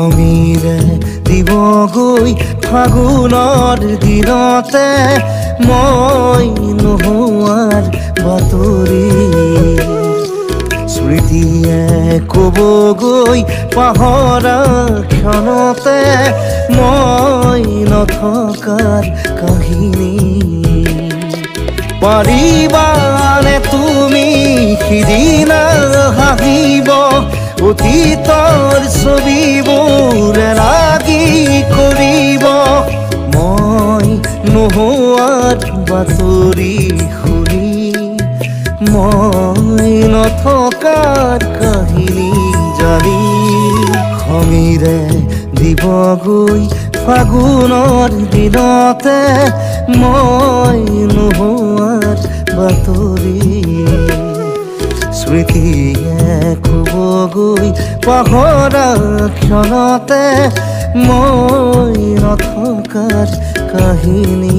সমীৰে দিবগৈ ফাগুনৰ দিনতে মই নোহোৱাৰ বাতৰি স্মৃতিয়ে ক'বগৈ পাহৰা ক্ষণতে মই নথকাৰ কাহিনী পাৰিবানে তুমি সিদিনা হাঁহিব অতীতৰ ছবিবোৰ লাগি কৰিব মই নোহোৱাৰ বাতৰি শুনি মই নথকাৰ কাহিনী জানি সমীৰে দিবগৈ ফাগুনৰ দিনতে মই নোহোৱাৰ বাতৰি স্মৃতিয়ে ক'বগৈ পাহৰা ক্ষণতে মই নথকাৰ কাহিনী